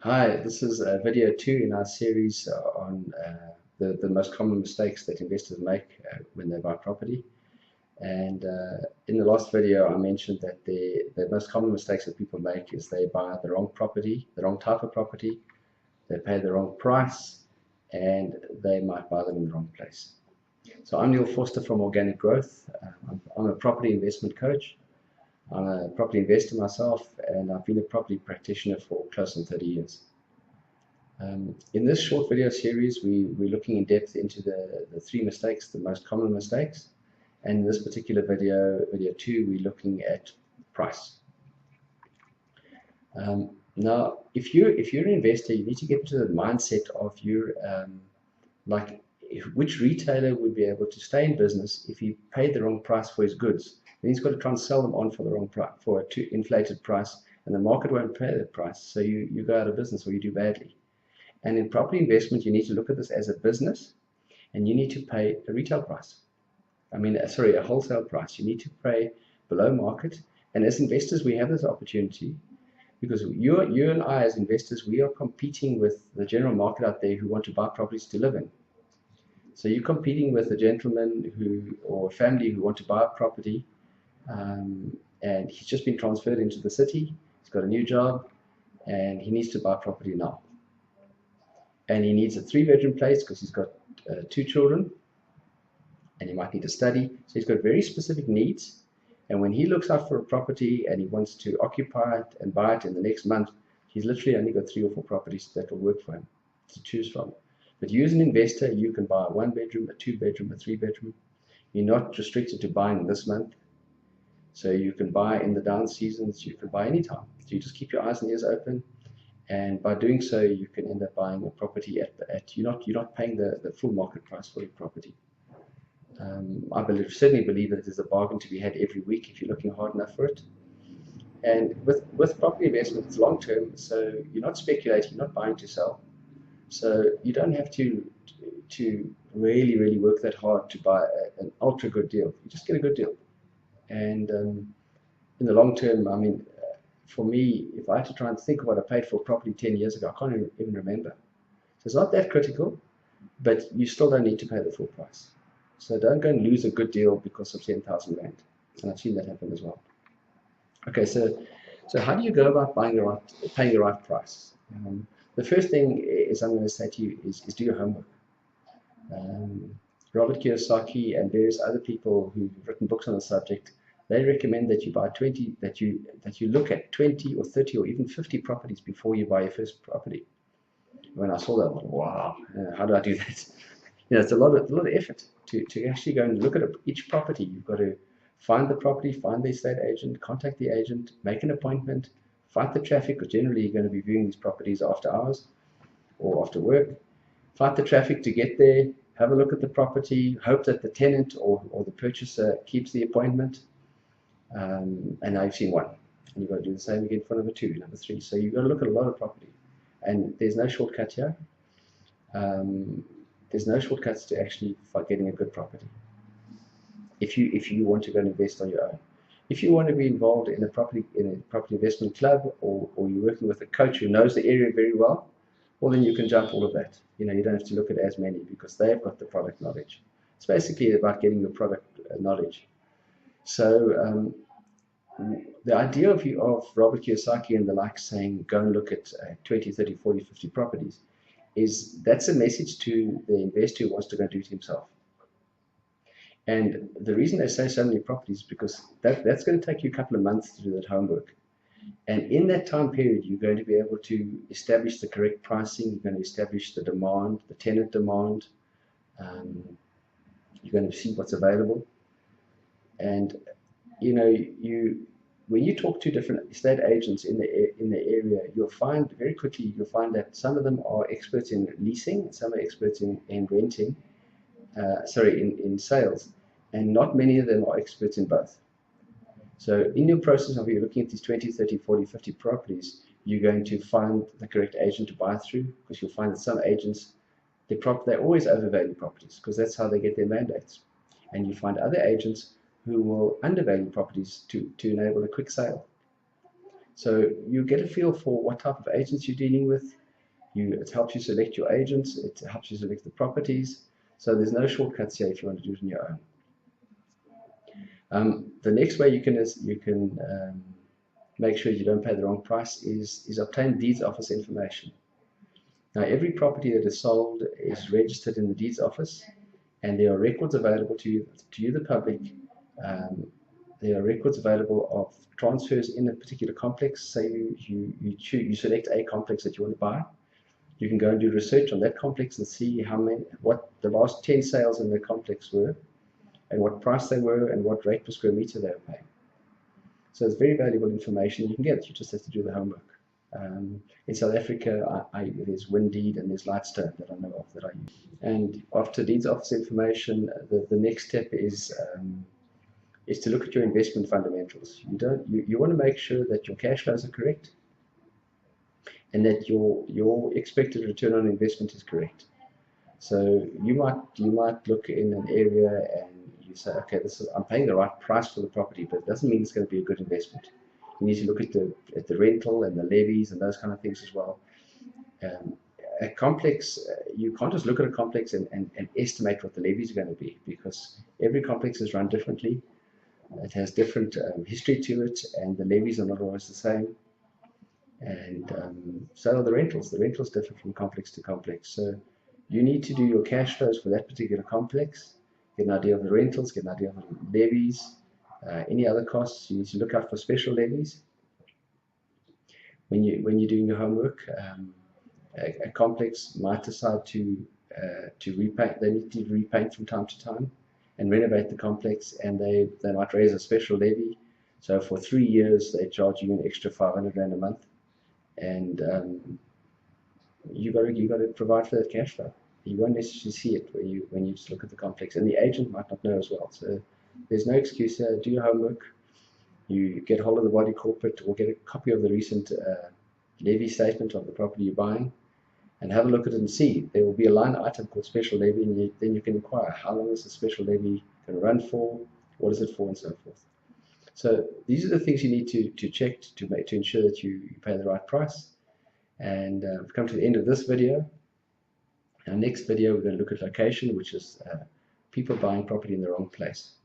Hi, this is video 2 in our series on the most common mistakes that investors make when they buy property. And in the last video, I mentioned that the most common mistakes that people make is they buy the wrong property, the wrong type of property, they pay the wrong price, and they might buy them in the wrong place. So I'm Neil Forster from Organic Growth. I'm a property investment coach. I'm a property investor myself, and I've been a property practitioner for close to 30 years. In this short video series, we're looking in depth into the three mistakes, the most common mistakes. And in this particular video 2, we're looking at price. Now, if you're an investor, you need to get into the mindset of which retailer would be able to stay in business if he paid the wrong price for his goods. Then he's got to try and sell them on for the wrong price, for a too inflated price, and the market won't pay that price, so you go out of business or you do badly. And in property investment, you need to look at this as a business, and you need to pay a retail price. A wholesale price. You need to pay below market. And as investors, we have this opportunity because you and I, as investors, we are competing with the general market out there who want to buy properties to live in. So you're competing with a gentleman or a family who want to buy a property, and he's just been transferred into the city. He's got a new job, and he needs to buy property now. And he needs a 3-bedroom place because he's got 2 children, and he might need to study. So he's got very specific needs. And when he looks out for a property and he wants to occupy it and buy it in the next month, he's literally only got 3 or 4 properties that will work for him to choose from. But you as an investor, you can buy a 1-bedroom, a 2-bedroom, a 3-bedroom. You're not restricted to buying this month. So you can buy in the down seasons, you can buy anytime. So you just keep your eyes and ears open. And by doing so, you can end up buying a property you're not paying the full market price for your property. I certainly believe that there's a bargain to be had every week if you're looking hard enough for it. And with property investment, it's long term, so you're not speculating, you're not buying to sell. So you don't have to really work that hard to buy an ultra good deal. You just get a good deal. And in the long term, for me, if I had to try and think of what I paid for property 10 years ago, I can't even remember. So it's not that critical, but you still don't need to pay the full price. So don't go and lose a good deal because of 10,000 Rand. And I've seen that happen as well. Okay, so how do you go about paying the right price? The first thing is I'm going to say to you is do your homework. Robert Kiyosaki and various other people who've written books on the subject, they recommend that you buy that you look at 20 or 30 or even 50 properties before you buy your first property. When I saw that, I thought, wow, how do I do that? It's a lot of effort to actually go and look at each property. You've got to find the property, find the estate agent, contact the agent, make an appointment, fight the traffic, because generally you're going to be viewing these properties after hours or after work. Fight the traffic to get there, have a look at the property, hope that the tenant or the purchaser keeps the appointment. And now you've seen one. And you've got to do the same again for number 2, number 3. So you've got to look at a lot of property. And there's no shortcut here. There's no shortcuts to actually getting a good property. If you want to go and invest on your own. If you want to be involved in a property investment club, or you're working with a coach who knows the area very well, well, then you can jump all of that. You don't have to look at as many because they've got the product knowledge. It's basically about getting your product knowledge. So the idea of Robert Kiyosaki and the like saying go and look at 20, 30, 40, 50 properties that's a message to the investor who wants to go and do it himself. And the reason they say so many properties is because that's going to take you a couple of months to do that homework. And in that time period, you're going to be able to establish the correct pricing. You're going to establish the demand, the tenant demand. You're going to see what's available. And when you talk to different estate agents in the area, you'll find very quickly that some of them are experts in leasing, some are experts in renting, in sales, and not many of them are experts in both. So in your process of you're looking at these 20, 30, 40, 50 properties, you're going to find the correct agent to buy through, because you'll find that some agents, they always overvalue properties because that's how they get their mandates. And you find other agents who will undervalue properties to enable a quick sale. So you get a feel for what type of agents you're dealing with. It helps you select your agents. It helps you select the properties. So there's no shortcuts here if you want to do it on your own. The next way you can make sure you don't pay the wrong price is obtain deeds office information. Now, every property that is sold is registered in the deeds office, and there are records available to you, the public. Um, there are records available of transfers in a particular complex. Say you select a complex that you want to buy. You can go and do research on that complex and see what the last 10 sales in the complex were, and what price they were, and what rate per square meter they were paying. So it's very valuable information you can get. You just have to do the homework. In South Africa, there's Windeed and there's Lightstone that I know of that I use. And after deeds office information, the next step is to look at your investment fundamentals. You want to make sure that your cash flows are correct, and that your expected return on investment is correct. So you might look in an area and you say, okay, I'm paying the right price for the property, but it doesn't mean it's going to be a good investment. You need to look at the rental and the levies and those kind of things as well. A complex, you can't just look at a complex and estimate what the levies are going to be, because every complex is run differently. It has different history to it, and the levies are not always the same. And so are the rentals. The rentals differ from complex to complex. So you need to do your cash flows for that particular complex, get an idea of the rentals, get an idea of the levies, any other costs. You need to look out for special levies when you're doing your homework. A complex might decide to repaint. They need to repaint from time to time and renovate the complex, and they might raise a special levy. So for 3 years, they charge you an extra 500 Rand a month, and you got to provide for that cash flow. You won't necessarily see it when you just look at the complex, and the agent might not know as well. So there's no excuse here. Do your homework. You get hold of the body corporate, or get a copy of the recent levy statement of the property you're buying, and have a look at it and see. There will be a line item called special levy, and then you can inquire, how long is the special levy going to run for, what is it for, and so forth. So these are the things you need to check to ensure that you pay the right price. And we've come to the end of this video. Our next video, we're going to look at location, which is people buying property in the wrong place.